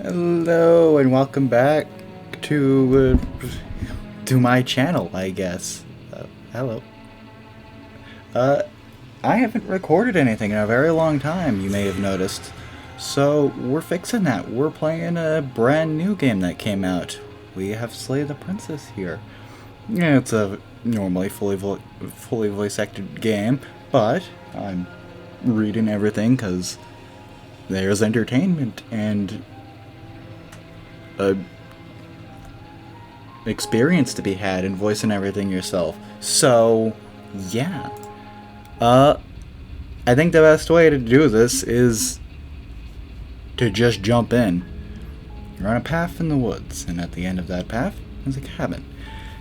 Hello and welcome back to my channel, I guess. Hello. Uh, I haven't recorded anything in a very long time, you may have noticed. So we're fixing that. We're playing a brand new game that came out. We have Slay the Princess here. Yeah, it's a normally fully voice acted game, but I'm reading everything because there's entertainment and a experience to be had in voicing everything yourself. So, yeah. I think the best way to do this is to just jump in. You're on a path in the woods, and at the end of that path is a cabin.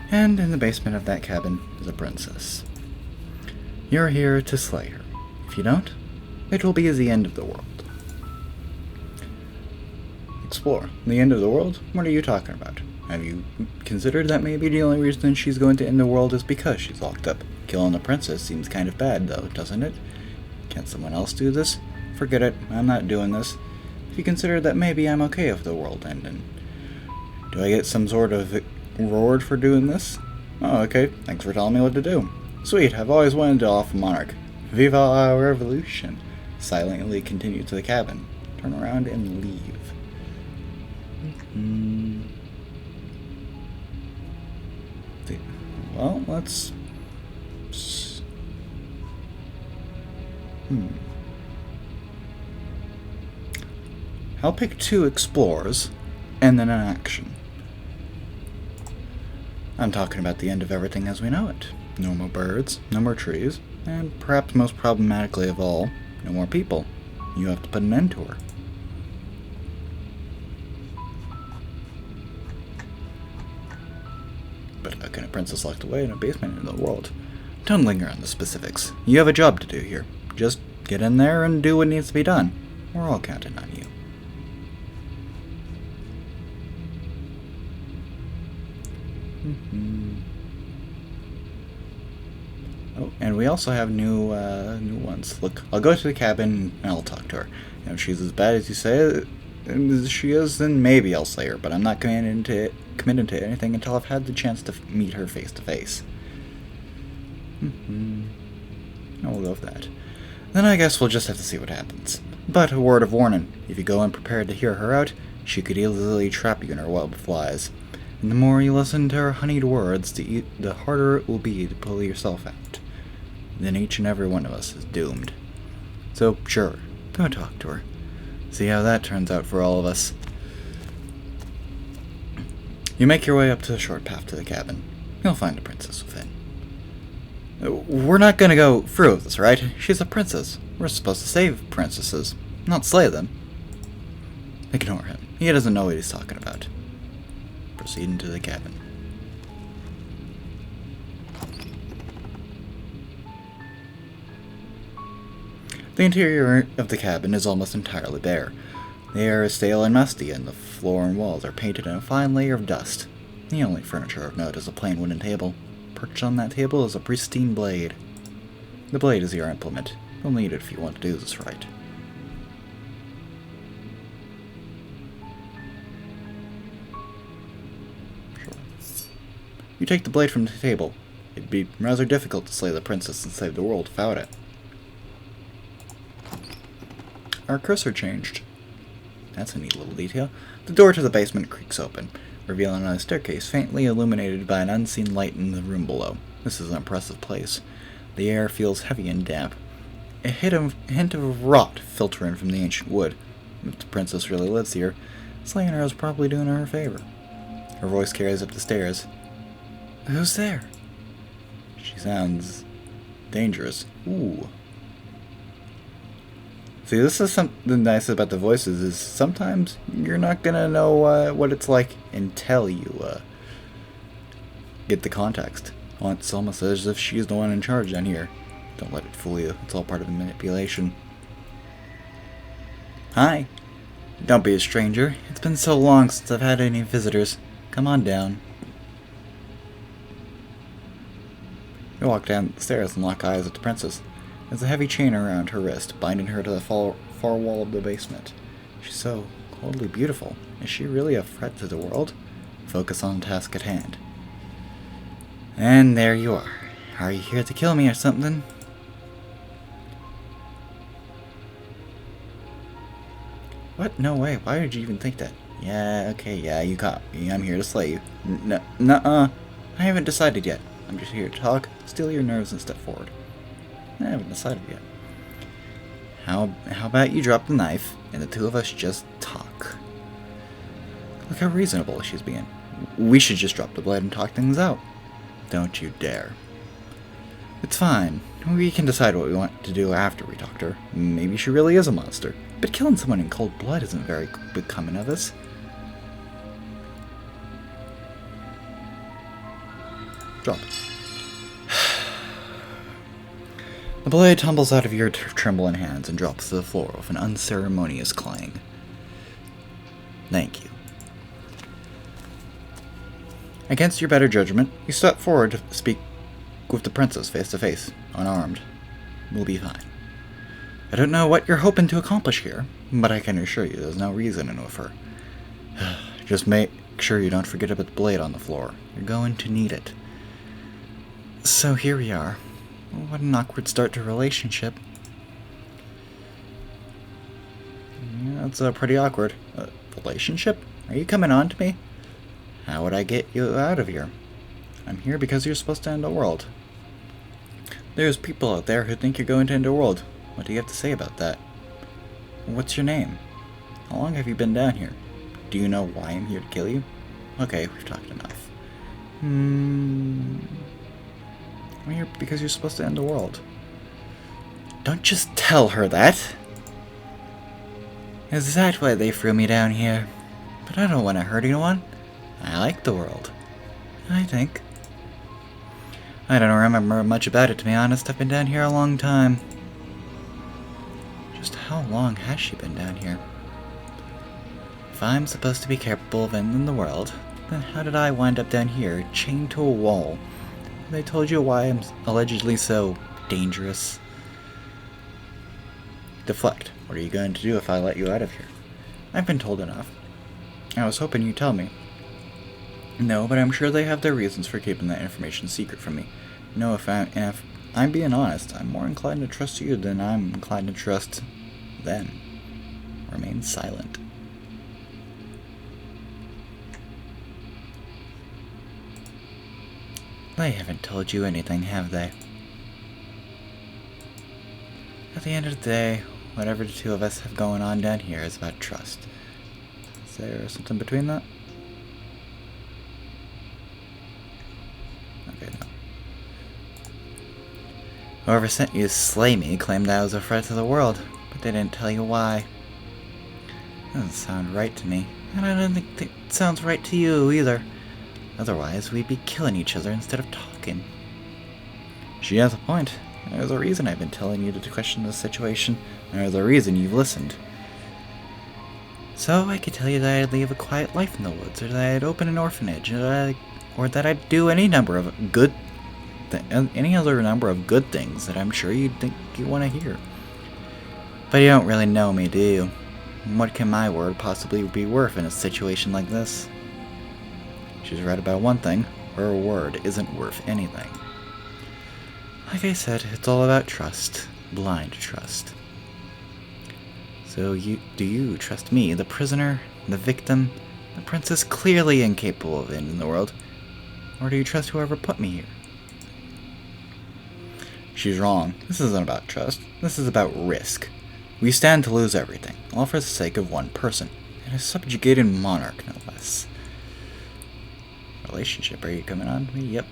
And in the basement of that cabin is a princess. You're here to slay her. If you don't, it will be the end of the world. Explore. The end of the world? What are you talking about? Have you considered that maybe the only reason she's going to end the world is because she's locked up? Killing the princess seems kind of bad, though, doesn't it? Can't someone else do this? Forget it. I'm not doing this. If you consider that maybe I'm okay with the world ending. Do I get some sort of reward for doing this? Oh, okay. Thanks for telling me what to do. Sweet. I've always wanted to off a monarch. Viva our revolution. Silently continue to the cabin. Turn around and leave. Well, let's... I'll pick 2 explorers, and then an action. I'm talking about the end of everything as we know it. No more birds, no more trees, and perhaps most problematically of all, no more people. You have to put an end to her. But how can a princess locked away in a basement in the world? Don't linger on the specifics. You have a job to do here. Just get in there and do what needs to be done. We're all counting on you. Oh, and we also have new ones. Look, I'll go to the cabin and I'll talk to her. And if she's as bad as you say as she is, then maybe I'll slay her. But I'm not committed to anything until I've had the chance to meet her face to face. We'll go with that. Then I guess we'll just have to see what happens. But a word of warning: if you go in prepared to hear her out, she could easily trap you in her web of flies. And the more you listen to her honeyed words, the harder it will be to pull yourself out. Then each and every one of us is doomed. So, sure, go talk to her. See how that turns out for all of us. You make your way up to the short path to the cabin. You'll find a princess within. We're not gonna go through with this, right? She's a princess. We're supposed to save princesses, not slay them. Ignore him. He doesn't know what he's talking about. Proceed into the cabin. The interior of the cabin is almost entirely bare. The air is stale and musty, and the floor and walls are painted in a fine layer of dust. The only furniture of note is a plain wooden table. Perched on that table is a pristine blade. The blade is your implement. You'll need it if you want to do this right. You take the blade from the table. It'd be rather difficult to slay the princess and save the world without it. Our cursor changed. That's a neat little detail. The door to the basement creaks open, revealing a staircase faintly illuminated by an unseen light in the room below. This is an impressive place. The air feels heavy and damp. A hint of rot filtering from the ancient wood. If the princess really lives here, slaying her is probably doing her a favor. Her voice carries up the stairs. Who's there? She sounds dangerous. Ooh. See, this is something nice about the voices, is sometimes you're not gonna know what it's like until you get the context. Oh, it's almost as if she's the one in charge down here. Don't let it fool you. It's all part of the manipulation. Hi. Don't be a stranger. It's been so long since I've had any visitors. Come on down. You walk down the stairs and lock eyes with the princess. There's a heavy chain around her wrist, binding her to the far wall of the basement. She's so Coldly beautiful. Is she really a threat to the world? Focus on the task at hand. And there you are. Are you here to kill me or something? What? No way. Why did you even think that? Yeah, okay, yeah, you caught me. I'm here to slay you. Nuh-uh. I haven't decided yet. I'm just here to talk, steal your nerves, and step forward. I haven't decided yet. How about you drop the knife, and the two of us just talk? Look how reasonable she's being. We should just drop the blade and talk things out. Don't you dare. It's fine. We can decide what we want to do after we talk to her. Maybe she really is a monster. But killing someone in cold blood isn't very becoming of us. Drop it. The blade tumbles out of your trembling hands and drops to the floor with an unceremonious clang. Thank you. Against your better judgment, you step forward to speak with the princess face to face, unarmed. We'll be fine. I don't know what you're hoping to accomplish here, but I can assure you there's no reasoning with her. Just make sure you don't forget about the blade on the floor. You're going to need it. So here we are. What an awkward start to a relationship. Yeah, that's pretty awkward. Relationship? Are you coming on to me? How would I get you out of here? I'm here because you're supposed to end the world. There's people out there who think you're going to end the world. What do you have to say about that? What's your name? How long have you been down here? Do you know why I'm here to kill you? Okay, we've talked enough. I'm here because you're supposed to end the world. Don't just tell her that! Is that why they threw me down here? But I don't want to hurt anyone. I like the world. I think. I don't remember much about it, to be honest. I've been down here a long time. Just how long has she been down here? If I'm supposed to be capable of ending the world, then how did I wind up down here, chained to a wall? Have they told you why I'm allegedly so dangerous? Deflect. What are you going to do if I let you out of here? I've been told enough. I was hoping you'd tell me. No, but I'm sure they have their reasons for keeping that information secret from me. No, if I'm being honest, I'm more inclined to trust you than I'm inclined to trust them. Remain silent. They haven't told you anything, have they? At the end of the day, whatever the two of us have going on down here is about trust. Is there something between that? Okay, no. Whoever sent you to slay me claimed I was a threat to the world, but they didn't tell you why. Doesn't sound right to me, and I don't think it sounds right to you either. Otherwise, we'd be killing each other instead of talking. She has a point. There's a reason I've been telling you to question this situation, and there's a reason you've listened. So I could tell you that I'd live a quiet life in the woods, or that I'd open an orphanage, or that I'd do any number of any other number of good things that I'm sure you'd think you want to hear. But you don't really know me, do you? What can my word possibly be worth in a situation like this? She's right about one thing. Her word isn't worth anything. Like I said, it's all about trust. Blind trust. So do you trust me, the prisoner, the victim, the princess clearly incapable of ending the world? Or do you trust whoever put me here? She's wrong. This isn't about trust. This is about risk. We stand to lose everything, all for the sake of one person, and a subjugated monarch, no less. Relationship, are you coming on to me? Yep.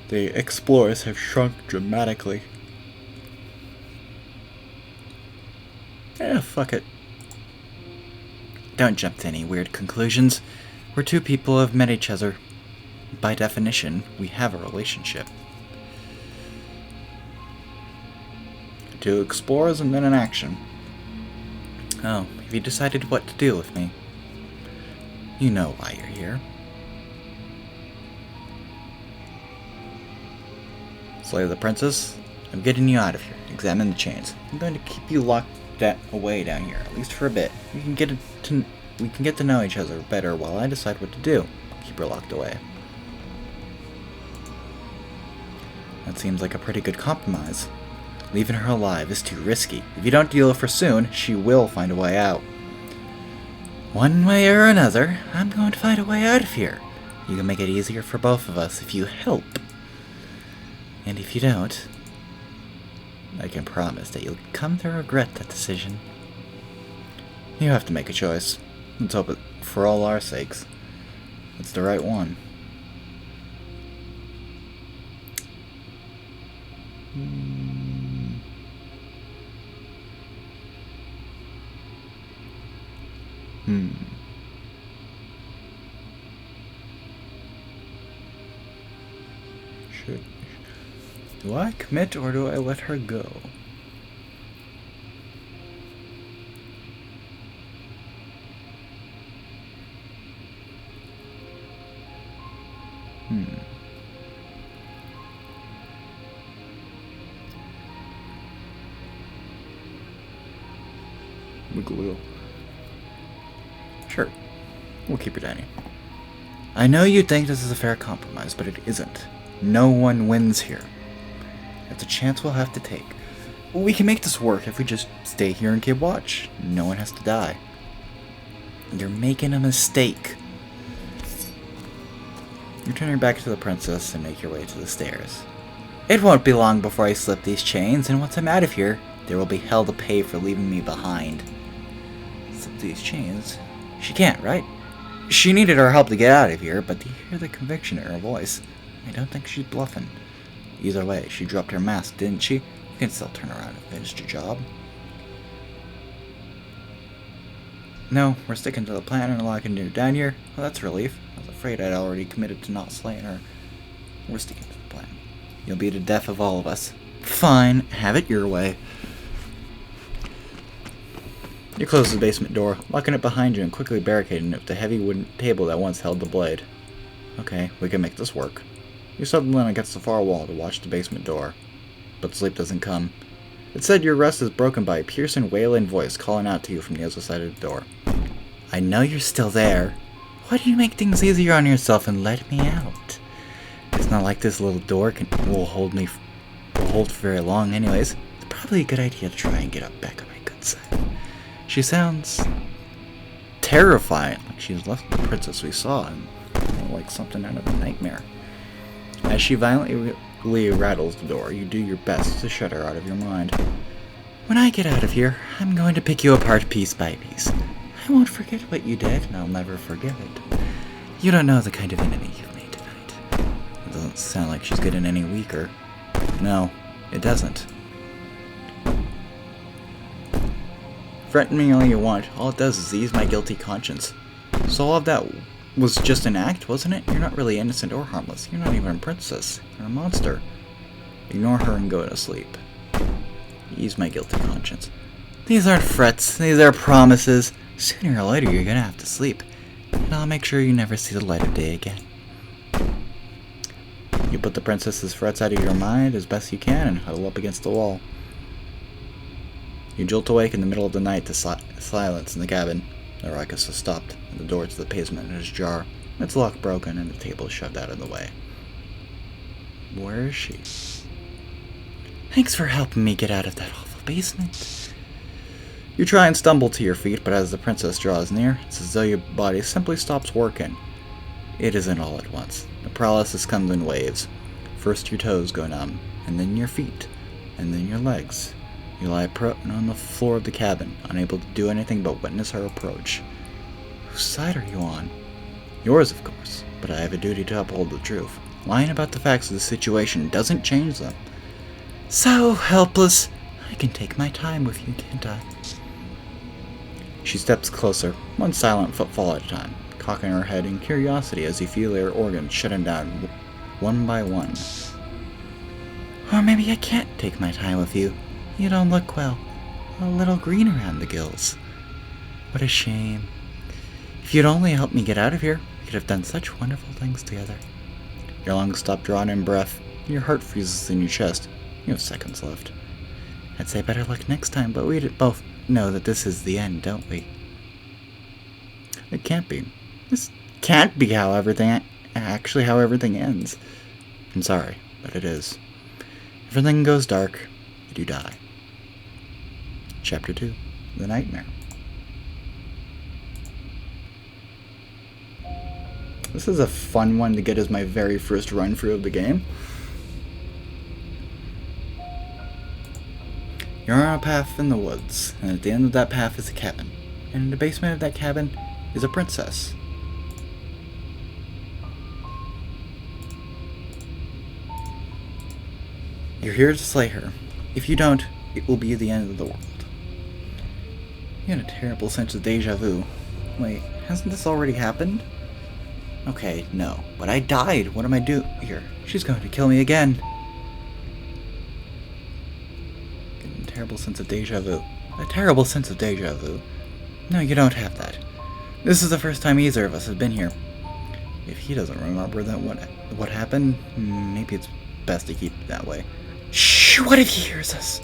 The explorers have shrunk dramatically. Fuck it. Don't jump to any weird conclusions. We're two people who have met each other. By definition, we have a relationship. Two explorers and then an action. Oh, have you decided what to do with me? You know why you're here. Slay the princess, I'm getting you out of here. Examine the chains. I'm going to keep you locked away down here, at least for a bit. We can get to know each other better while I decide what to do. Keep her locked away. That seems like a pretty good compromise. Leaving her alive is too risky. If you don't deal with her soon, she will find a way out. One way or another, I'm going to find a way out of here. You can make it easier for both of us if you help. And if you don't, I can promise that you'll come to regret that decision. You have to make a choice. Let's hope it, for all our sakes, it's the right one. Do I commit or do I let her go? Wiggle wiggle. Sure. We'll keep her tiny. I know you think this is a fair compromise, but it isn't. No one wins here. It's a chance we'll have to take. We can make this work if we just stay here and keep watch. No one has to die. You're making a mistake. You turn your back to the princess and make your way to the stairs. It won't be long before I slip these chains, and once I'm out of here, there will be hell to pay for leaving me behind. Slip these chains? She can't, right? She needed our help to get out of here, but to hear the conviction in her voice, I don't think she's bluffing. Either way, she dropped her mask, didn't she? You can still turn around and finish your job. No, we're sticking to the plan and locking you down here. Well, that's a relief. I was afraid I'd already committed to not slaying her. We're sticking to the plan. You'll be the death of all of us. Fine, have it your way. You close the basement door, locking it behind you and quickly barricading it with the heavy wooden table that once held the blade. Okay, we can make this work. You settle in against the far wall to watch the basement door. But sleep doesn't come. Instead, your rest is broken by a piercing, wailing voice calling out to you from the other side of the door. I know you're still there. Why do you make things easier on yourself and let me out? It's not like this little door will hold for very long anyways. It's probably a good idea to try and get up back on my good side. She sounds terrifying, like she's left the princess we saw, and like something out of a nightmare. As she violently rattles the door, you do your best to shut her out of your mind. When I get out of here, I'm going to pick you apart piece by piece. I won't forget what you did, and I'll never forgive it. You don't know the kind of enemy you've made tonight. It doesn't sound like she's getting any weaker. No, it doesn't. Threaten me all you want. All it does is ease my guilty conscience. So all of that was just an act, wasn't it? You're not really innocent or harmless. You're not even a princess. You're a monster. Ignore her and go to sleep. Ease my guilty conscience. These aren't threats. These are promises. Sooner or later, you're gonna have to sleep. And I'll make sure you never see the light of day again. You put the princess's threats out of your mind as best you can and huddle up against the wall. You jolt awake in the middle of the night to silence in the cabin. The ruckus has stopped, and the door to the basement is ajar. Its lock broken, and the table shoved out of the way. Where is she? Thanks for helping me get out of that awful basement. You try and stumble to your feet, but as the princess draws near, it's as though your body simply stops working. It isn't all at once. The paralysis comes in waves. First your toes go numb, and then your feet, and then your legs. You lie prone on the floor of the cabin, unable to do anything but witness her approach. Whose side are you on? Yours, of course, but I have a duty to uphold the truth. Lying about the facts of the situation doesn't change them. So helpless. I can take my time with you, can't I? She steps closer, one silent footfall at a time, cocking her head in curiosity as you feel her organs shutting down one by one. Or maybe I can't take my time with you. You don't look well. A little green around the gills. What a shame. If you'd only helped me get out of here, we could have done such wonderful things together. Your lungs stop drawing in breath. Your heart freezes in your chest. You have seconds left. I'd say better luck next time, but we'd both know that this is the end, don't we? It can't be. This can't be how everything ends. I'm sorry, but it is. Everything goes dark, and you die. Chapter 2, The Nightmare. This is a fun one to get as my very first run through of the game. You're on a path in the woods, and at the end of that path is a cabin. And in the basement of that cabin is a princess. You're here to slay her. If you don't, it will be the end of the world. You had a terrible sense of deja vu. Wait, hasn't this already happened? Okay, no. But I died. What am I doing here? She's going to kill me again. Getting a terrible sense of deja vu. A terrible sense of deja vu. No, you don't have that. This is the first time either of us has been here. If he doesn't remember that what happened, maybe it's best to keep it that way. Shh! What if he hears us?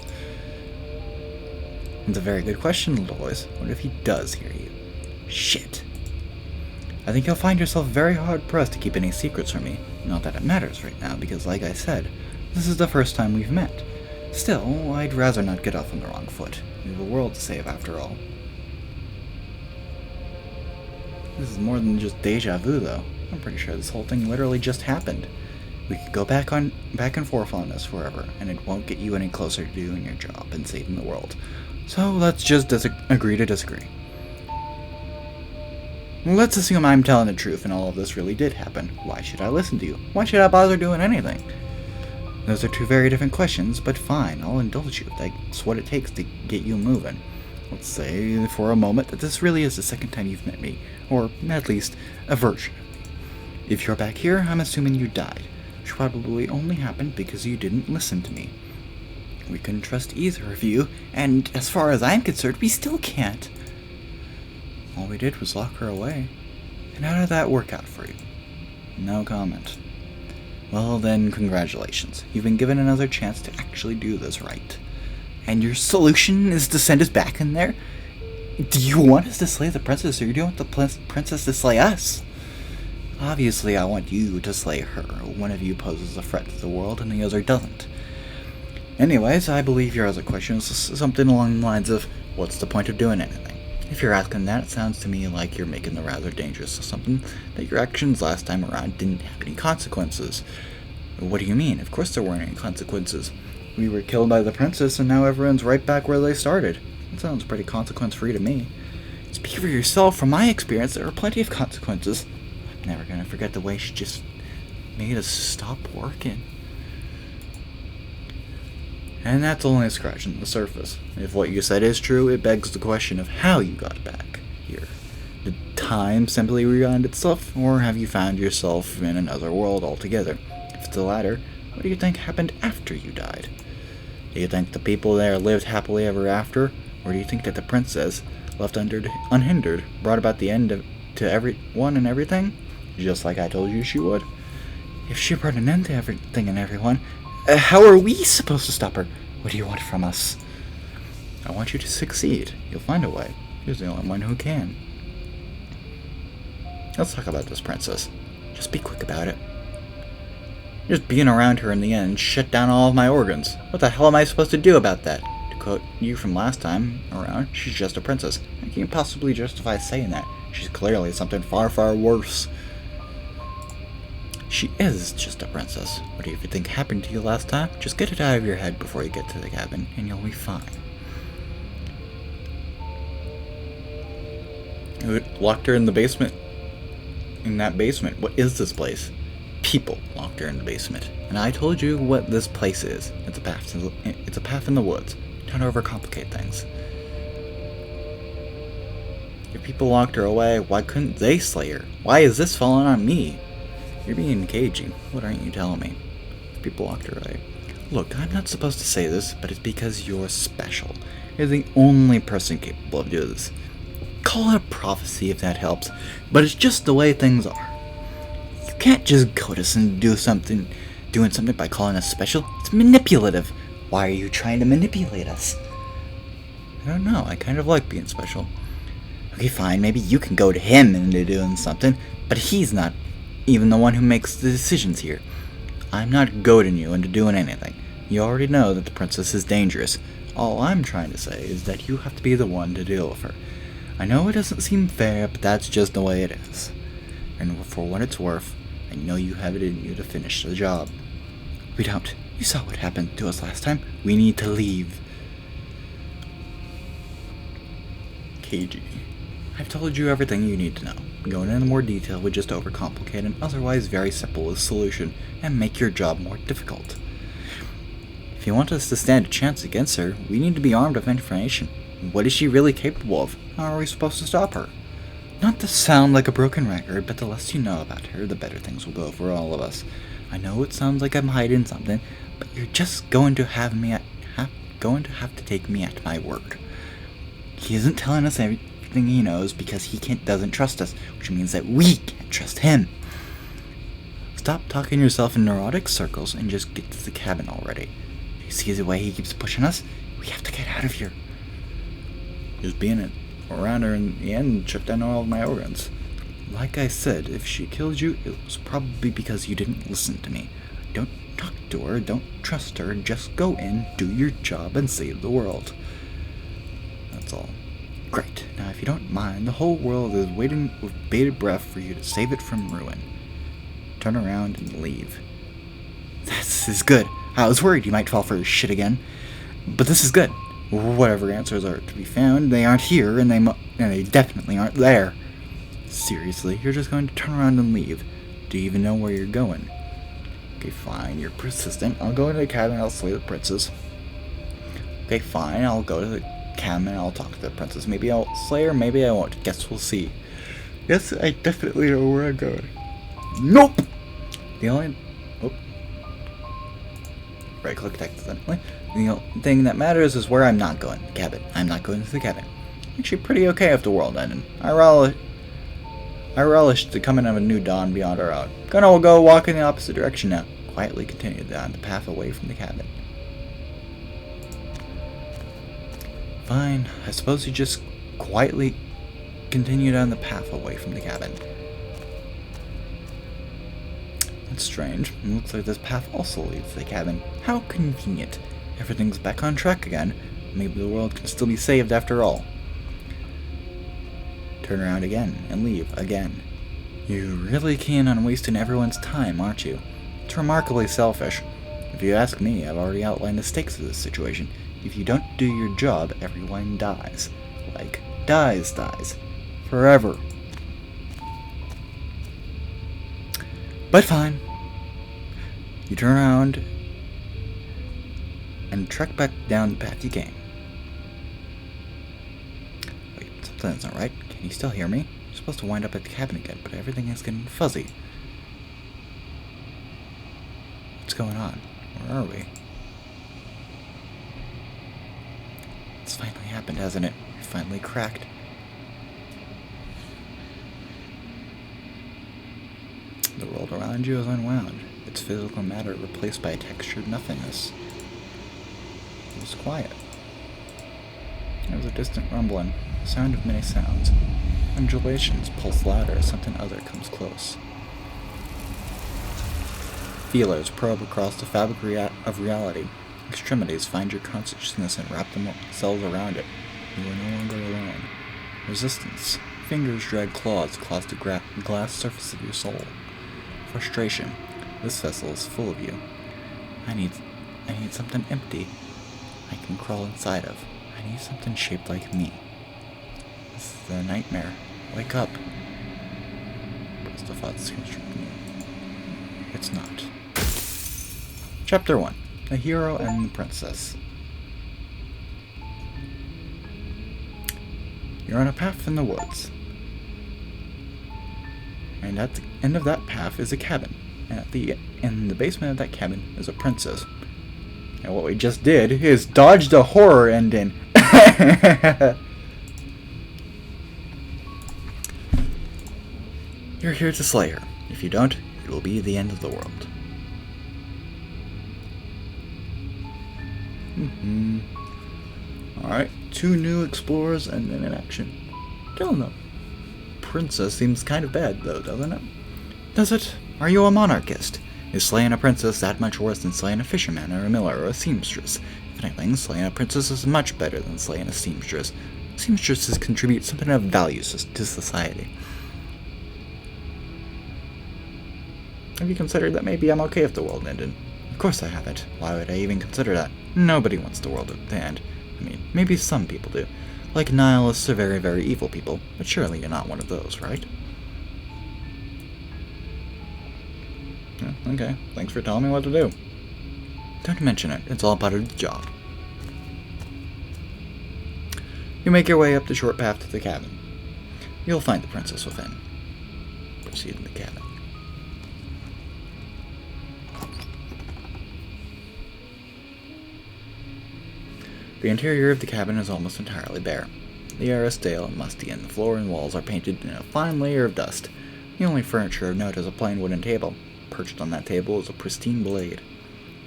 It's a very good question, little boys. What if he does hear you? Shit. I think you'll find yourself very hard-pressed to keep any secrets from me. Not that it matters right now, because like I said, this is the first time we've met. Still, I'd rather not get off on the wrong foot. We have a world to save after all. This is more than just deja vu, though. I'm pretty sure this whole thing literally just happened. We could go back and forth on this forever, and it won't get you any closer to doing your job and saving the world. So let's just agree to disagree. Let's assume I'm telling the truth and all of this really did happen. Why should I listen to you? Why should I bother doing anything? Those are two very different questions, but fine, I'll indulge you. That's what it takes to get you moving. Let's say for a moment that this really is the second time you've met me, or at least a version of me. If you're back here, I'm assuming you died, which probably only happened because you didn't listen to me. We couldn't trust either of you, and as far as I'm concerned, we still can't. All we did was lock her away. And how did that work out for you? No comment. Well then, congratulations. You've been given another chance to actually do this right. And your solution is to send us back in there? Do you want us to slay the princess, or do you want the princess to slay us? Obviously, I want you to slay her. One of you poses a threat to the world, and the other doesn't. Anyways, I believe your other question is something along the lines of, what's the point of doing anything? If you're asking that, it sounds to me like you're making the rather dangerous assumption that your actions last time around didn't have any consequences. What do you mean? Of course there weren't any consequences. We were killed by the princess, and now everyone's right back where they started. That sounds pretty consequence-free to me. Speak for yourself. From my experience, there are plenty of consequences. I'm never gonna forget the way she just made us stop working. And that's only scratching the surface. If what you said is true, it begs the question of how you got back here. Did time simply rewind itself, or have you found yourself in another world altogether? If it's the latter, what do you think happened after you died? Do you think the people there lived happily ever after, or do you think that the princess, left unhindered, brought about the end to everyone and everything, just like I told you she would? If she brought an end to everything and everyone, how are we supposed to stop her? What do you want from us? I want you to succeed. You'll find a way. You're the only one who can. Let's talk about this princess. Just be quick about it. Just being around her in the end shut down all of my organs. What the hell am I supposed to do about that? To quote you from last time around, she's just a princess. I can't possibly justify saying that. She's clearly something far, far worse. She is just a princess. What do you think happened to you last time? Just get it out of your head before you get to the cabin, and you'll be fine. You locked her in the basement. In that basement. What is this place? People locked her in the basement. And I told you what this place is. It's a path in the woods. Don't overcomplicate things. If people locked her away, why couldn't they slay her? Why is this falling on me? You're being cagey. What aren't you telling me? People locked her away. Look, I'm not supposed to say this, but it's because you're special. You're the only person capable of doing this. Call it a prophecy if that helps, but it's just the way things are. You can't just goad us into doing something by calling us special. It's manipulative. Why are you trying to manipulate us? I don't know, I kind of like being special. Okay, fine, maybe you can go to him into doing something, but he's not even the one who makes the decisions here. I'm not goading you into doing anything. You already know that the princess is dangerous. All I'm trying to say is that you have to be the one to deal with her. I know it doesn't seem fair, but that's just the way it is. And for what it's worth, I know you have it in you to finish the job. We don't. You saw what happened to us last time. We need to leave. KG. I've told you everything you need to know. Going into more detail would just overcomplicate an otherwise very simple solution and make your job more difficult. If you want us to stand a chance against her, we need to be armed with information. What is she really capable of? How are we supposed to stop her? Not to sound like a broken record, but the less you know about her, the better things will go for all of us. I know it sounds like I'm hiding something, but you're just going to have to take me at my word. He isn't telling us everything he knows because he doesn't trust us, which means that we can't trust him. Stop talking yourself in neurotic circles and just get to the cabin already. You see the way he keeps pushing us? We have to get out of here. Just being around her in the end shut down all of my organs. Like I said, if she killed you, it was probably because you didn't listen to me. Don't talk to her, don't trust her, just go in, do your job, and save the world. That's all. Great. Now, if you don't mind, the whole world is waiting with bated breath for you to save it from ruin. Turn around and leave. This is good. I was worried you might fall for shit again. But this is good. Whatever answers are to be found, they aren't here, and they definitely aren't there. Seriously, you're just going to turn around and leave. Do you even know where you're going? Okay, fine, you're persistent. I'll go into the cabin and I'll slay the princess. Okay, fine, I'll go to the cabin and I'll talk to the princess. Maybe I'll slay her, maybe I won't. Guess we'll see. Yes, I definitely know where I'm going. Nope! The only... Oh. Right-click accidentally. The only thing that matters is where I'm not going. The cabin. I'm not going to the cabin. Actually pretty okay if the world ended. I relish the coming of a new dawn beyond our own. Gonna go walk in the opposite direction now. Quietly continue down the path away from the cabin. Fine. I suppose you just quietly continue down the path away from the cabin. That's strange. It looks like this path also leads to the cabin. How convenient. Everything's back on track again. Maybe the world can still be saved after all. Turn around again and leave again. You're really keen on wasting everyone's time, aren't you? It's remarkably selfish. If you ask me, I've already outlined the stakes of this situation. If you don't do your job, everyone dies. Like, dies. Forever. But fine. You turn around and trek back down the path you came. Wait, something's not right. Can you still hear me? You're supposed to wind up at the cabin again, but everything is getting fuzzy. What's going on? Where are we? It's finally happened, hasn't it? It finally cracked. The world around you is unwound. Its physical matter replaced by a textured nothingness. It was quiet. There was a distant rumbling, the sound of many sounds. Undulations pulse louder as something other comes close. Feelers probe across the fabric of reality. Extremities find your consciousness and wrap themselves around it. You are no longer alone. Resistance. Fingers drag claws across the glass surface of your soul. Frustration. This vessel is full of you. I need something empty I can crawl inside of. I need something shaped like me. This is a nightmare. Wake up. But the thoughts constrict me. It's not. Chapter 1. The Hero and the Princess. You're on a path in the woods. And at the end of that path is a cabin. And in the basement of that cabin is a princess. And what we just did is dodge the horror ending. You're here to slay her. If you don't, it will be the end of the world. Alright, 2 new explorers and then in action. Killing them. Princess seems kind of bad, though, doesn't it? Does it? Are you a monarchist? Is slaying a princess that much worse than slaying a fisherman or a miller or a seamstress? If anything, slaying a princess is much better than slaying a seamstress. Seamstresses contribute something of value to society. Have you considered that maybe I'm okay if the world ended? Of course I haven't. Why would I even consider that? Nobody wants the world to end. I mean, maybe some people do. Like nihilists or very, very evil people, but surely you're not one of those, right? Okay, thanks for telling me what to do. Don't mention it, it's all part of the job. You make your way up the short path to the cabin. You'll find the princess within. Proceed in the cabin. The interior of the cabin is almost entirely bare. The air is stale and musty, and the floor and walls are painted in a fine layer of dust. The only furniture of note is a plain wooden table. Perched on that table is a pristine blade.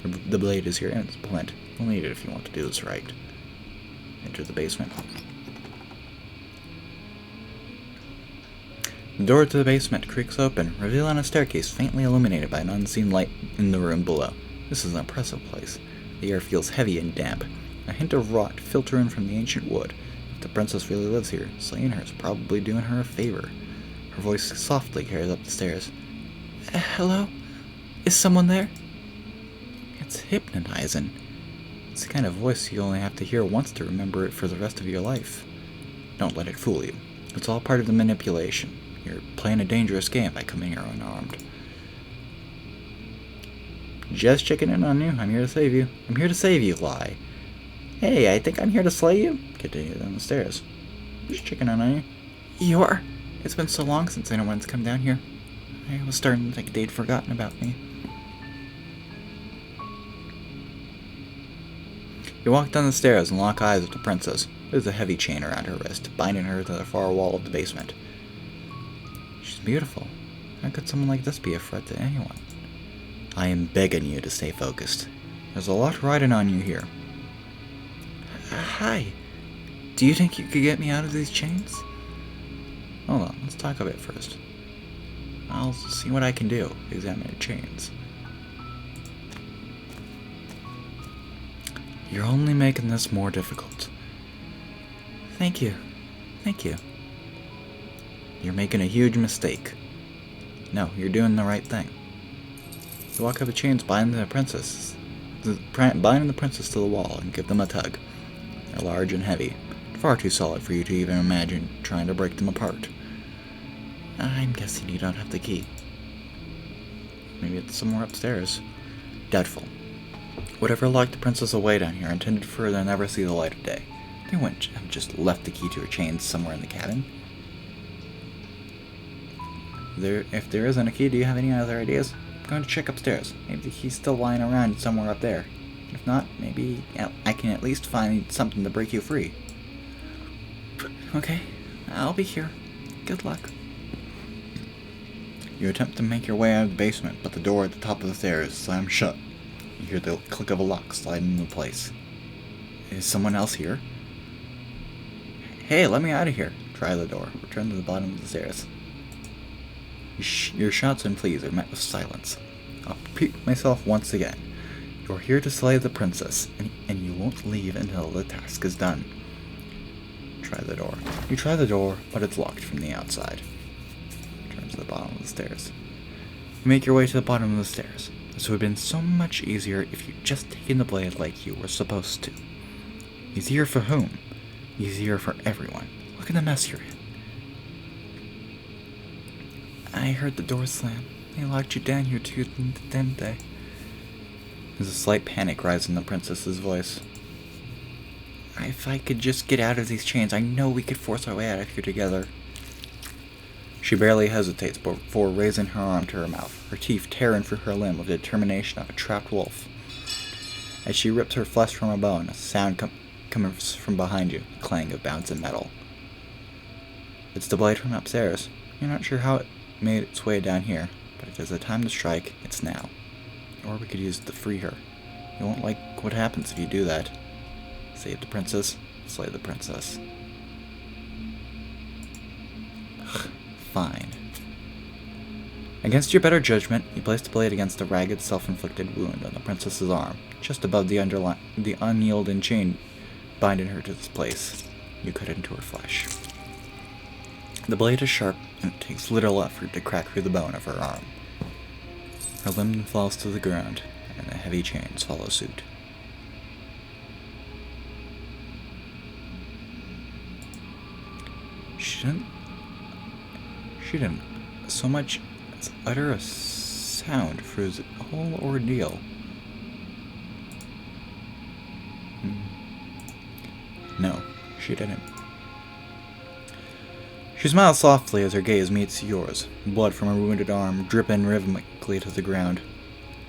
The blade is your implement. You'll need it if you want to do this right. Enter the basement. The door to the basement creaks open, revealing a staircase faintly illuminated by an unseen light in the room below. This is an impressive place. The air feels heavy and damp. A hint of rot filtering from the ancient wood. If the princess really lives here, slaying her is probably doing her a favor. Her voice softly carries up the stairs. Hello? Is someone there? It's hypnotizing. It's the kind of voice you only have to hear once to remember it for the rest of your life. Don't let it fool you. It's all part of the manipulation. You're playing a dangerous game by coming here unarmed. Just checking in on you. I'm here to save you. I'm here to save you, lie. Hey, I think I'm here to slay you. Continue down the stairs. Just checking in on you. You are? It's been so long since anyone's come down here. I was starting to think they'd forgotten about me. You walk down the stairs and lock eyes with the princess. There's a heavy chain around her wrist, binding her to the far wall of the basement. She's beautiful. How could someone like this be a threat to anyone? I am begging you to stay focused. There's a lot riding on you here. Hi. Do you think you could get me out of these chains? Hold on, let's talk a bit first. I'll see what I can do. Examine your chains. You're only making this more difficult. Thank you. Thank you. You're making a huge mistake. No, you're doing the right thing. You walk up the chains, binding the princess to the wall and give them a tug. They're large and heavy, far too solid for you to even imagine trying to break them apart. I'm guessing you don't have the key. Maybe it's somewhere upstairs. Doubtful. Whatever locked the princess away down here intended for her to never see the light of day. They wouldn't have just left the key to her chains somewhere in the cabin. If there isn't a key, do you have any other ideas? I'm going to check upstairs. Maybe the key's still lying around somewhere up there. If not, maybe I can at least find something to break you free. Okay, I'll be here. Good luck. You attempt to make your way out of the basement, but the door at the top of the stairs slams shut. You hear the click of a lock sliding into place. Is someone else here? Hey, let me out of here. Try the door. Return to the bottom of the stairs. Your shouts and pleas are met with silence. I'll repeat myself once again. You're here to slay the princess, and you won't leave until the task is done. Try the door. You try the door, but it's locked from the outside. Return to the bottom of the stairs. You make your way to the bottom of the stairs. This would have been so much easier if you'd just taken the blade like you were supposed to. Easier for whom? Easier for everyone. Look at the mess you're in. I heard the door slam. They locked you down here too, didn't they? There's a slight panic rise in the princess's voice. If I could just get out of these chains, I know we could force our way out of here together. She barely hesitates before raising her arm to her mouth, her teeth tearing through her limb with the determination of a trapped wolf. As she rips her flesh from her bone, a sound coming from behind you, a clang of bouncing metal. It's the blade from upstairs. You're not sure how it made its way down here, but if there's a time to strike, it's now. Or we could use it to free her. You won't like what happens if you do that. Save the princess, slay the princess. Fine. Against your better judgment, you place the blade against a ragged, self-inflicted wound on the princess's arm, just above the unyielding chain binding her to this place. You cut into her flesh. The blade is sharp, and it takes little effort to crack through the bone of her arm. Her limb falls to the ground, and the heavy chains follow suit. She didn't so much as utter a sound for his whole ordeal. No, she didn't. She smiles softly as her gaze meets yours, blood from her wounded arm dripping rhythmically to the ground.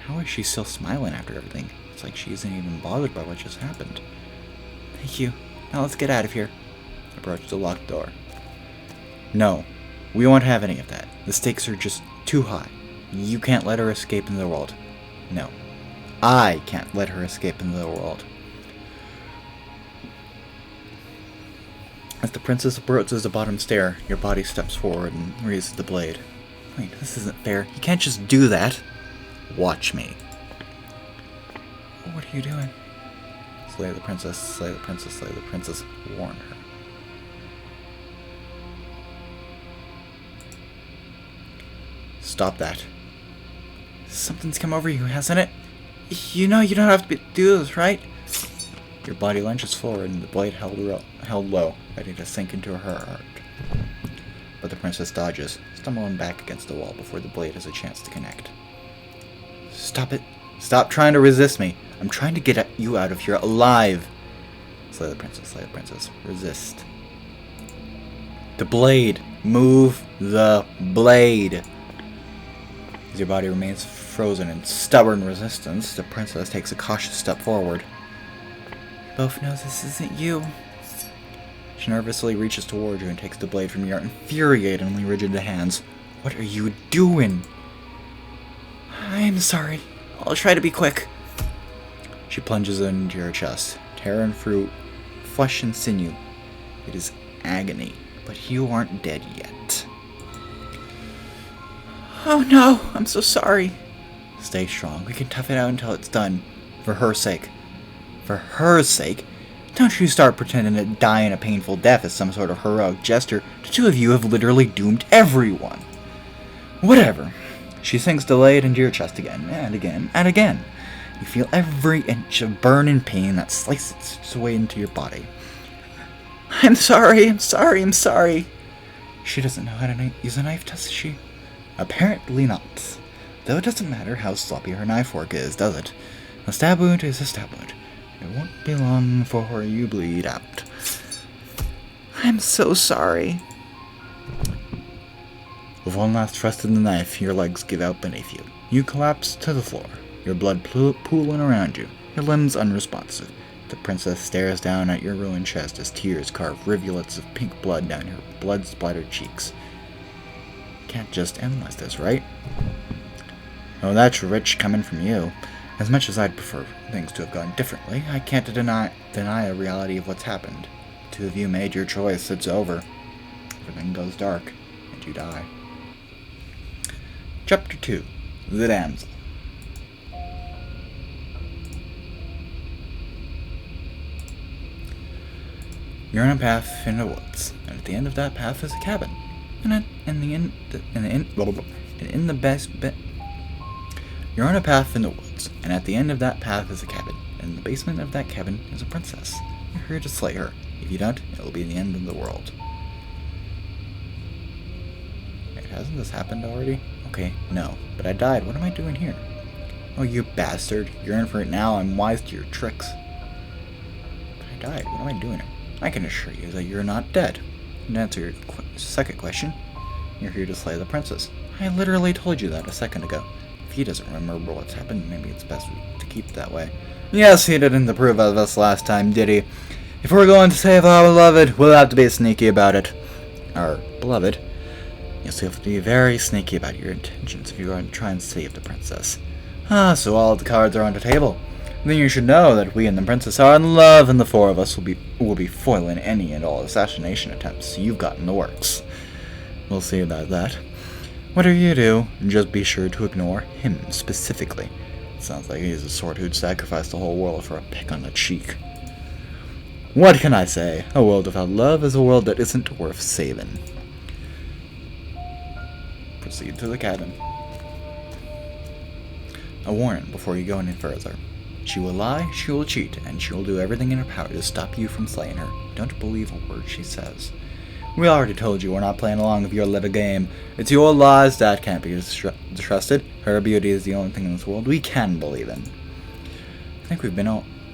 How is she still smiling after everything? It's like she isn't even bothered by what just happened. Thank you. Now let's get out of here. Approach the locked door. No, we won't have any of that. The stakes are just too high. You can't let her escape into the world. No, I can't let her escape into the world. As the princess approaches the bottom stair, your body steps forward and raises the blade. Wait, this isn't fair. You can't just do that. Watch me. What are you doing? Slay the princess, slay the princess, slay the princess. Warn her. Stop that. Something's come over you, hasn't it? You know you don't have to do this, right? Your body lunges forward and the blade held low, ready to sink into her heart. But the princess dodges, stumbling back against the wall before the blade has a chance to connect. Stop it. Stop trying to resist me. I'm trying to get you out of here alive. Slay the princess, slay the princess. Resist. The blade. Move the blade. As your body remains frozen in stubborn resistance, the princess takes a cautious step forward. Both knows this isn't you. She nervously reaches toward you and takes the blade from your infuriatingly rigid hands. What are you doing? I'm sorry. I'll try to be quick. She plunges into your chest, tearing through flesh and sinew. It is agony, but you aren't dead yet. Oh no, I'm so sorry. Stay strong. We can tough it out until it's done. For her sake. For her sake? Don't you start pretending that dying a painful death is some sort of heroic gesture. The two of you have literally doomed everyone. Whatever. She sinks the blade into your chest again, and again, and again. You feel every inch of burning pain that slices its way into your body. I'm sorry. She doesn't know how to use a knife, does she? Apparently not. Though it doesn't matter how sloppy her knife work is, does it? A stab wound is a stab wound. It won't be long before you bleed out. I'm so sorry. With one last thrust in the knife, your legs give out beneath you. You collapse to the floor, your blood pooling around you, your limbs unresponsive. The princess stares down at your ruined chest as tears carve rivulets of pink blood down her blood-splattered cheeks. Can't just end like this, right? Oh, that's rich coming from you. As much as I'd prefer things to have gone differently, I can't deny a reality of what's happened. The two of you made your choice. It's over. Everything goes dark, and you die. Chapter 2. The Damsel. You're on a path in the woods, and at the end of that path is a cabin. You're on a path in the woods, and at the end of that path is a cabin. And in the basement of that cabin is a princess. You're here to slay her. If you don't, it'll be the end of the world. Wait, hasn't this happened already? Okay, no. But I died. What am I doing here? Oh, you bastard. You're in for it now. I'm wise to your tricks. But I died. What am I doing here? I can assure you that you're not dead. And to answer your second question, you're here to slay the princess. I literally told you that a second ago. If he doesn't remember what's happened, maybe it's best to keep it that way. Yes, he didn't approve of us last time, did he? If we're going to save our beloved, we'll have to be sneaky about it. Our beloved? Yes, you have to be very sneaky about your intentions if you're going to try and save the princess. Ah, so all the cards are on the table. Then you should know that we and the princess are in love, and the four of us will be foiling any and all assassination attempts you've got in the works. We'll see about that. Whatever you do, just be sure to ignore him specifically. It sounds like he's the sort who'd sacrifice the whole world for a peck on the cheek. What can I say? A world without love is a world that isn't worth saving. Proceed to the cabin. A warning before you go any further. She will lie, she will cheat, and she will do everything in her power to stop you from slaying her. Don't believe a word she says. We already told you we're not playing along with your little game. It's your lies that can't be trusted. Her beauty is the only thing in this world we can believe in. I think we've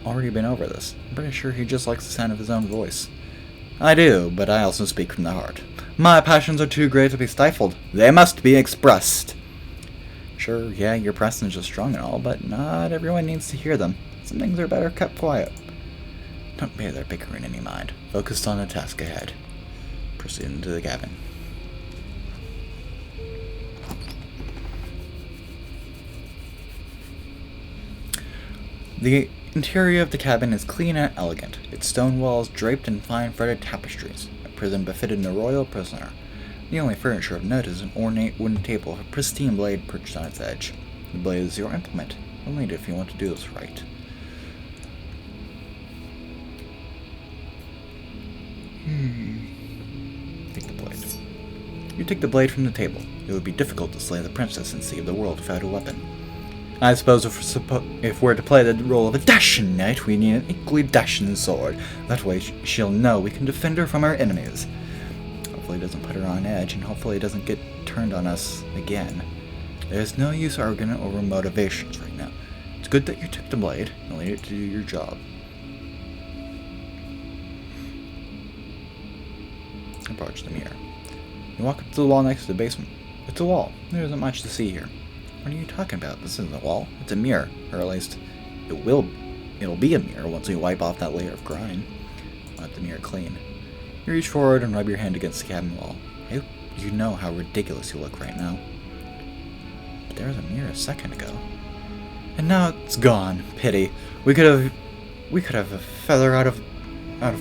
already been over this. I'm pretty sure he just likes the sound of his own voice. I do, but I also speak from the heart. My passions are too great to be stifled. They must be expressed. Sure, yeah, your passions are strong and all, but not everyone needs to hear them. Some things are better kept quiet. Don't pay their bickering any mind. Focused on the task ahead. Proceed into the cabin. The interior of the cabin is clean and elegant, its stone walls draped in fine fretted tapestries, a prison befitting a royal prisoner. The only furniture of note is an ornate wooden table with a pristine blade perched on its edge. The blade is your implement. Only if you want to do this right. Take the blade. You take the blade from the table. It would be difficult to slay the princess and save the world without a weapon. I suppose if we're to play the role of a dashing knight, we need an equally dashing sword. That way she'll know we can defend her from our enemies. Hopefully it doesn't put her on edge, and hopefully it doesn't get turned on us again. There's no use arguing over motivations right now. It's good that you took the blade and laid it to do your job. Approach the mirror. You walk up to the wall next to the basement. It's a wall. There isn't much to see here. What are you talking about? This isn't a wall. It's a mirror. Or at least, it'll be a mirror once we wipe off that layer of grime. Let the mirror clean. You reach forward and rub your hand against the cabin wall. I hope you know how ridiculous you look right now. But there was a mirror a second ago. And now it's gone. Pity. We could have a feather out of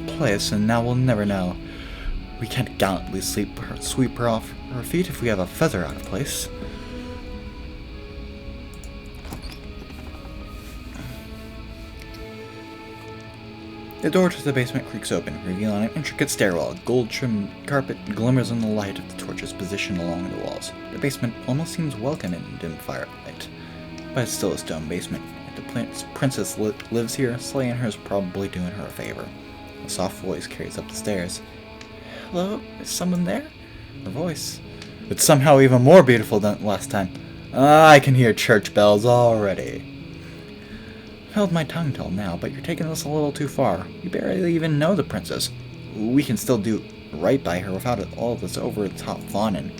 place, and now we'll never know. We can't gallantly sweep her off her feet if we have a feather out of place. The door to the basement creaks open, revealing an intricate stairwell. Gold-trimmed carpet glimmers in the light of the torches positioned along the walls. The basement almost seems welcome in dim firelight, but it's still a stone basement. If the princess lives here, slaying her is probably doing her a favor. A soft voice carries up the stairs. Hello? Is someone there? Her voice. It's somehow even more beautiful than last time. I can hear church bells already. Held my tongue till now, but you're taking this a little too far. You barely even know the princess. We can still do right by her without all this over-the-top fawning.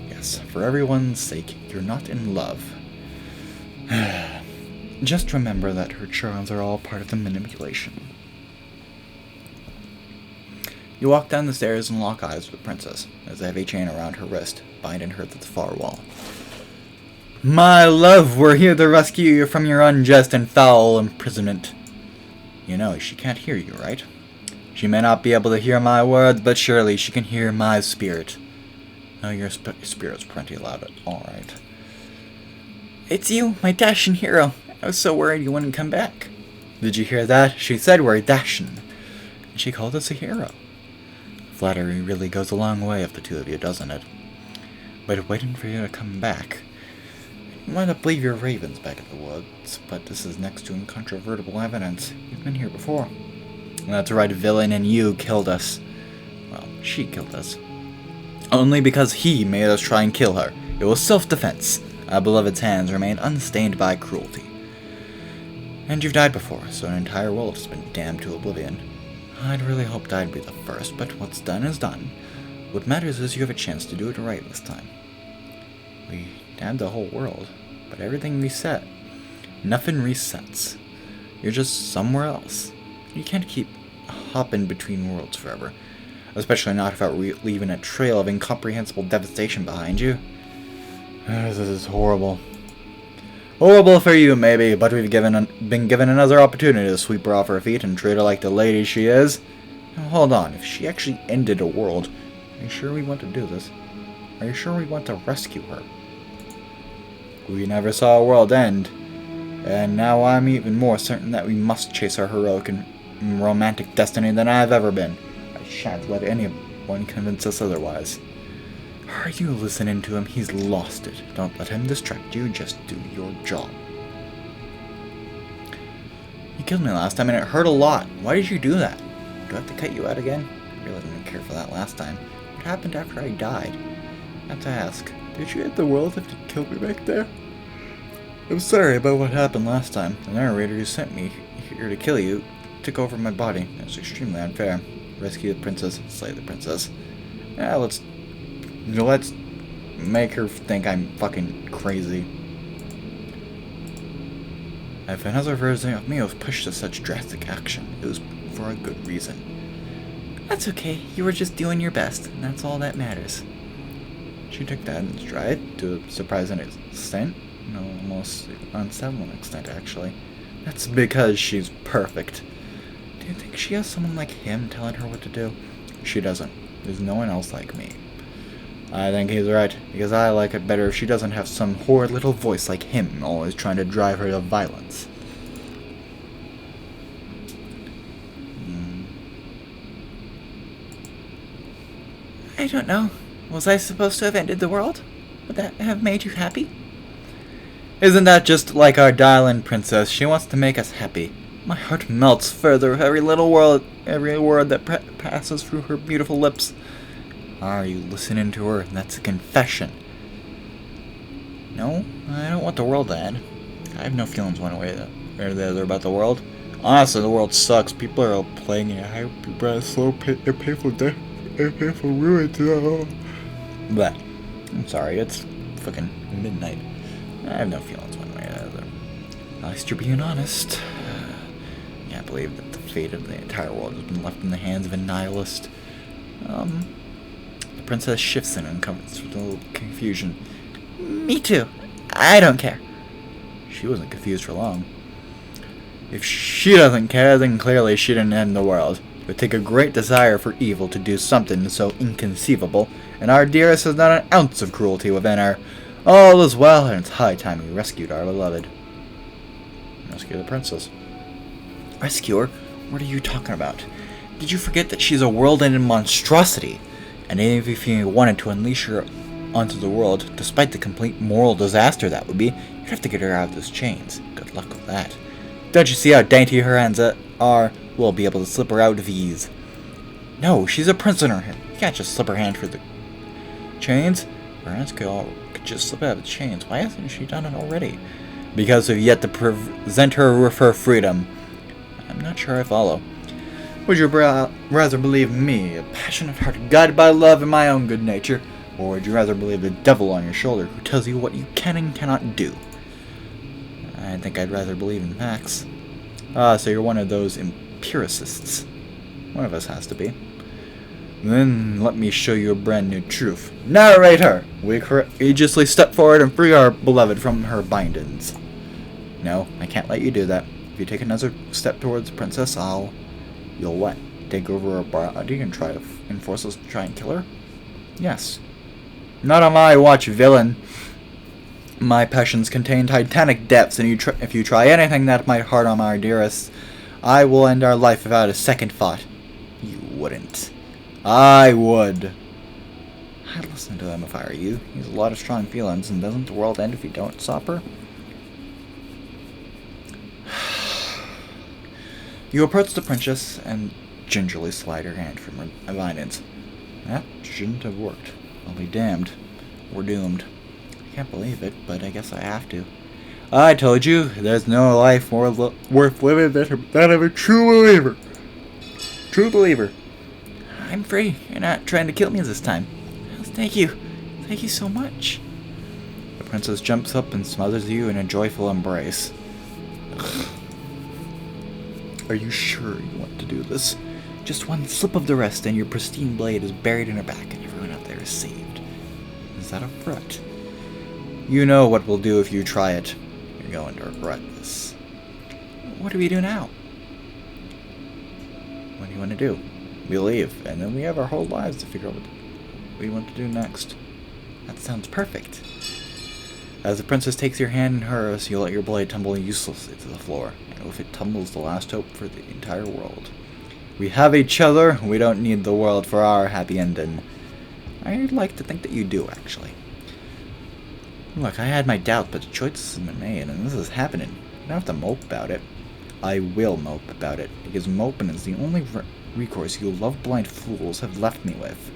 Yes, for everyone's sake, you're not in love. Just remember that her charms are all part of the manipulation. You walk down the stairs and lock eyes with the princess, as a heavy chain around her wrist, binding her to the far wall. My love, we're here to rescue you from your unjust and foul imprisonment. You know, she can't hear you, right? She may not be able to hear my words, but surely she can hear my spirit. Oh, your spirit's plenty loud, alright. It's you, my dashing hero. I was so worried you wouldn't come back. Did you hear that? She said we're dashing. And she called us a hero. Flattery really goes a long way of the two of you, doesn't it? But waiting for you to come back. You might not believe your ravens back at the woods, but this is next to incontrovertible evidence. You've been here before. That's right, villain, and you killed us. Well, she killed us. Only because he made us try and kill her. It was self-defense. Our beloved's hands remained unstained by cruelty. And you've died before, so an entire world has been damned to oblivion. I'd really hoped I'd be the first, but what's done is done. What matters is you have a chance to do it right this time. We damned the whole world, but everything reset. Nothing resets. You're just somewhere else. You can't keep hopping between worlds forever, especially not without leaving a trail of incomprehensible devastation behind you. This is horrible. Horrible for you, maybe, but we've been given another opportunity to sweep her off her feet and treat her like the lady she is. Now, hold on, if she actually ended a world, are you sure we want to do this? Are you sure we want to rescue her? We never saw a world end, and now I'm even more certain that we must chase our heroic and romantic destiny than I've ever been. I shan't let anyone convince us otherwise. Are you listening to him? He's lost it. Don't let him distract you, just do your job. You killed me last time and it hurt a lot. Why did you do that? Do I have to cut you out again? I really didn't care for that last time. What happened after I died? I have to ask. Did you hit the world if you killed me back there? I'm sorry about what happened last time. The narrator who sent me here to kill you took over my body. It's extremely unfair. Rescue the princess, slay the princess. Yeah, let's make her think I'm fucking crazy. If another version of me was pushed to such drastic action, it was for a good reason. That's okay. You were just doing your best, and that's all that matters. She took that in stride to a surprising extent. No, almost unsettling extent, actually. That's because she's perfect. Do you think she has someone like him telling her what to do? She doesn't. There's no one else like me. I think he's right, because I like it better if she doesn't have some horrid little voice like him always trying to drive her to violence. I don't know. Was I supposed to have ended the world? Would that have made you happy? Isn't that just like our darling princess? She wants to make us happy. My heart melts further every word that passes through her beautiful lips. Are you listening to her? That's a confession. No, I don't want the world to end. I have no feelings one way or the other about the world. Honestly, the world sucks. People are all playing it. I hope people are so painful death and painful ruin. But I'm sorry, it's fucking midnight. I have no feelings one way or the other. At least you're being honest. I can't believe that the fate of the entire world has been left in the hands of a nihilist. The princess shifts in and covers with a little confusion. Me too. I don't care. She wasn't confused for long. If she doesn't care, then clearly she didn't end the world. It would take a great desire for evil to do something so inconceivable, and our dearest has not an ounce of cruelty within her. All is well, and it's high time we rescued our beloved. Rescue the princess. Rescue her? What are you talking about? Did you forget that she's a world-ending monstrosity? And even if you wanted to unleash her onto the world, despite the complete moral disaster that would be, you'd have to get her out of those chains. Good luck with that. Don't you see how dainty her hands are? We'll be able to slip her out with ease. No, she's a prisoner here. You can't just slip her hand through the chains. Her hands could just slip out of the chains. Why hasn't she done it already? Because we've yet to present her with her freedom. I'm not sure I follow. Would you rather believe me, a passionate heart guided by love and my own good nature, or would you rather believe the devil on your shoulder who tells you what you can and cannot do? I think I'd rather believe in Max. Ah, so you're one of those empiricists. One of us has to be. Then let me show you a brand new truth. Narrator! We courageously step forward and free our beloved from her bindings. No, I can't let you do that. If you take another step towards the princess, You'll what? Take over her body and try to enforce us to try and kill her? Yes. Not on my watch, villain. My passions contain titanic depths, and if you try anything that might harm our dearest, I will end our life without a second thought. You wouldn't. I would. I'd listen to him if I were you. He has a lot of strong feelings, and doesn't the world end if you don't stop her? You approach the princess and gingerly slide her hand from her vines. That shouldn't have worked. I'll be damned. We're doomed. I can't believe it, but I guess I have to. I told you, there's no life more worth living than that of a true believer. True believer. I'm free. You're not trying to kill me this time. Thank you. Thank you so much. The princess jumps up and smothers you in a joyful embrace. Are you sure you want to do this? Just one slip of the wrist and your pristine blade is buried in her back and everyone out there is saved. Is that a threat? You know what we'll do if you try it. You're going to regret this. What do we do now? What do you want to do? We leave, and then we have our whole lives to figure out what we want to do next. That sounds perfect. As the princess takes your hand in hers, you let your blade tumble uselessly to the floor, and with it tumbles the last hope for the entire world. We have each other, we don't need the world for our happy ending. I'd like to think that you do, actually. Look, I had my doubts, but the choice has been made, and this is happening. You don't have to mope about it. I will mope about it, because moping is the only recourse you love-blind fools have left me with.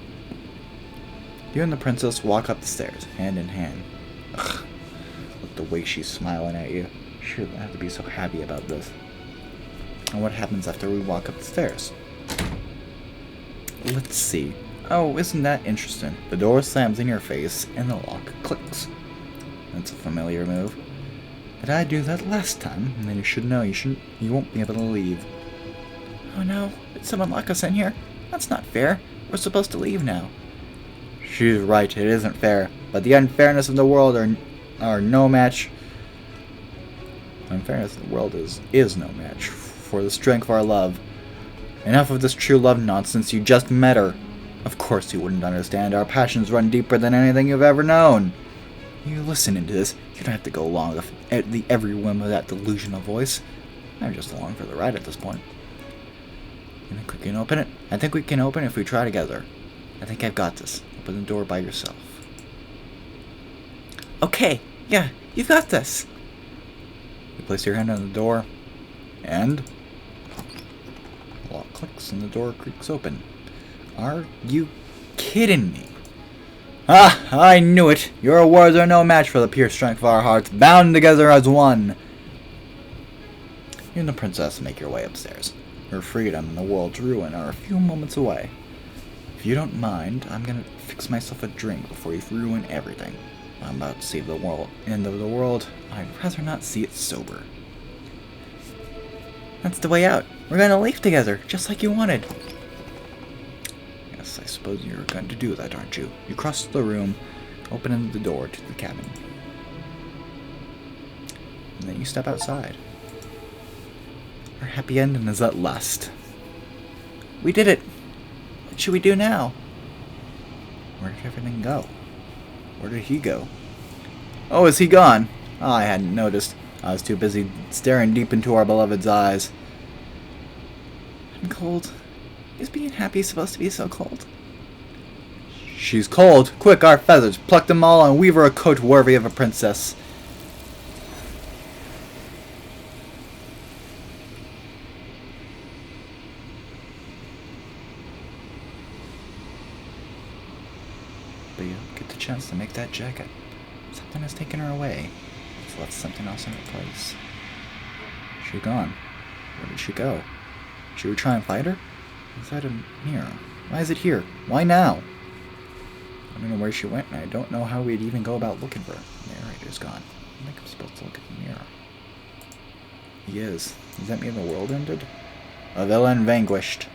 You and the princess walk up the stairs, hand in hand. Ugh, look the way she's smiling at you. She shouldn't have to be so happy about this. And what happens after we walk up the stairs? Let's see. Oh, isn't that interesting? The door slams in your face, and the lock clicks. That's a familiar move. Did I do that last time? And then you should know you won't be able to leave. Oh no, did someone lock us in here? That's not fair. We're supposed to leave now. She's right, it isn't fair. But the unfairness of the world are no match. Unfairness of the world is no match for the strength of our love. Enough of this true love nonsense, you just met her. Of course you wouldn't understand. Our passions run deeper than anything you've ever known. You listening to this, you don't have to go along with every whim of that delusional voice. I'm just along for the ride at this point. You think we can open it? I think we can open it if we try together. I think I've got this. Open the door by yourself. Okay, yeah, you've got this. You place your hand on the door, and the lock clicks and the door creaks open. Are you kidding me? Ah, I knew it. Your words are no match for the pure strength of our hearts, bound together as one. You and the princess make your way upstairs. Her freedom and the world's ruin are a few moments away. If you don't mind, I'm gonna fix myself a drink before you ruin everything. I'm about to save the world. End of the world. I'd rather not see it sober. That's the way out. We're gonna leave together, just like you wanted. Yes, I suppose you're going to do that, aren't you? You cross the room, opening the door to the cabin. And then you step outside. Our happy ending is at last. We did it! What should we do now? Where did everything go? Where did he go? Oh, is he gone? Oh, I hadn't noticed. I was too busy staring deep into our beloved's eyes. I'm cold. Is being happy supposed to be so cold? She's cold. Quick, our feathers. Pluck them all and weave her a coat worthy of a princess. But you don't get the chance to make that jacket. Something has taken her away. It's left something else in her place. She's gone. Where did she go? Should we try and find her? Is that a mirror? Why is it here? Why now? I don't know where she went, and I don't know how we'd even go about looking for her. The narrator's gone. I think I'm supposed to look at the mirror. He is. Does that mean the world ended? A villain vanquished.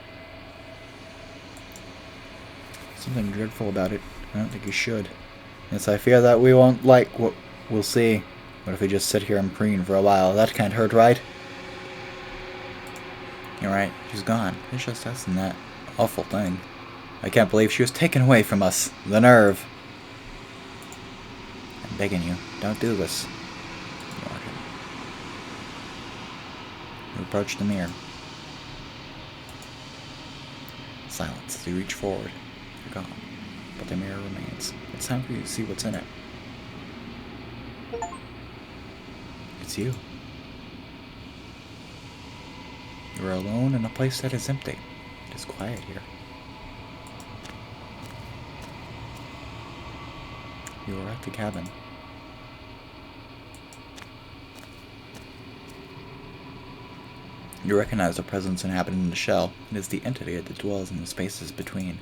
Something dreadful about it. I don't think you should. Yes, I fear that we won't like what we'll see. What if we just sit here and preen for a while? That can't hurt, right? You're right. She's gone. It's just us and that awful thing. I can't believe she was taken away from us. The nerve. I'm begging you. Don't do this. You approach the mirror. Silence. You reach forward. You're gone. But the mirror remains. It's time for you to see what's in it. It's you. You are alone in a place that is empty. It is quiet here. You are at the cabin. You recognize the presence inhabiting the shell. It is the entity that dwells in the spaces between.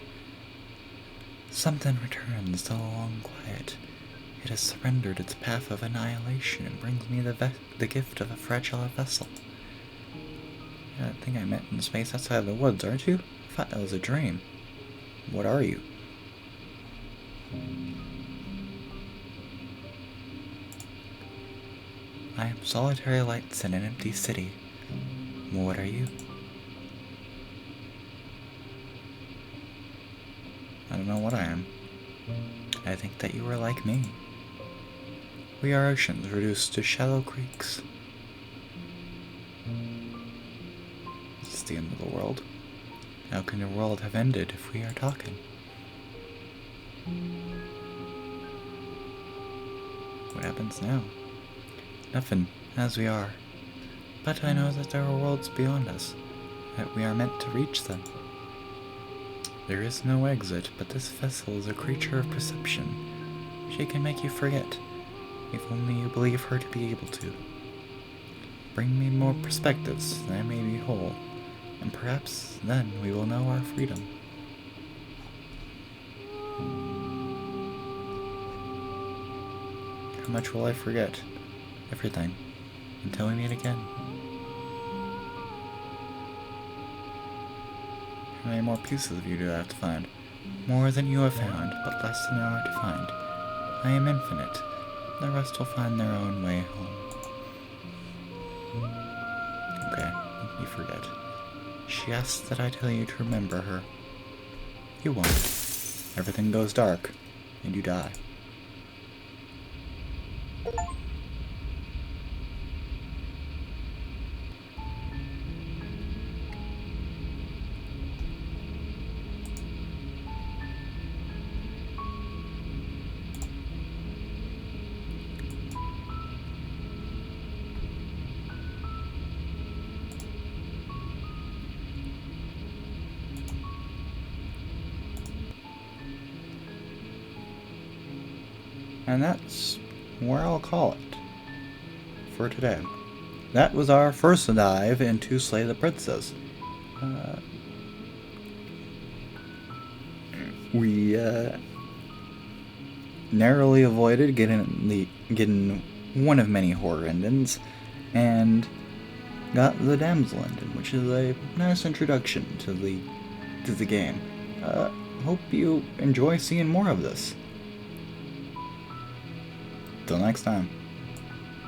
Something returns to the long quiet. It has surrendered its path of annihilation and brings me the gift of a fragile vessel. I think I met in space outside of the woods, aren't you? I thought that was a dream. What are you? I am solitary lights in an empty city. What are you? I don't know what I am. I think that you are like me. We are oceans reduced to shallow creeks. It's the end of the world. How can the world have ended if we are talking? What happens now? Nothing, as we are. But I know that there are worlds beyond us, that we are meant to reach them. There is no exit, but this vessel is a creature of perception. She can make you forget, if only you believe her to be able to. Bring me more perspectives, that I may be whole, and perhaps then we will know our freedom. How much will I forget? Everything. Until we meet again. How many more pieces of you do I have to find? More than you have found, but less than there are to find. I am infinite. The rest will find their own way home. Okay, make me forget. She asks that I tell you to remember her. You won't. Everything goes dark, and you die. And that's where I'll call it for today. That was our first dive into Slay the Princess. We narrowly avoided getting one of many horror endings, and got the damsel ending, which is a nice introduction to the game. Hope you enjoy seeing more of this. Till next time.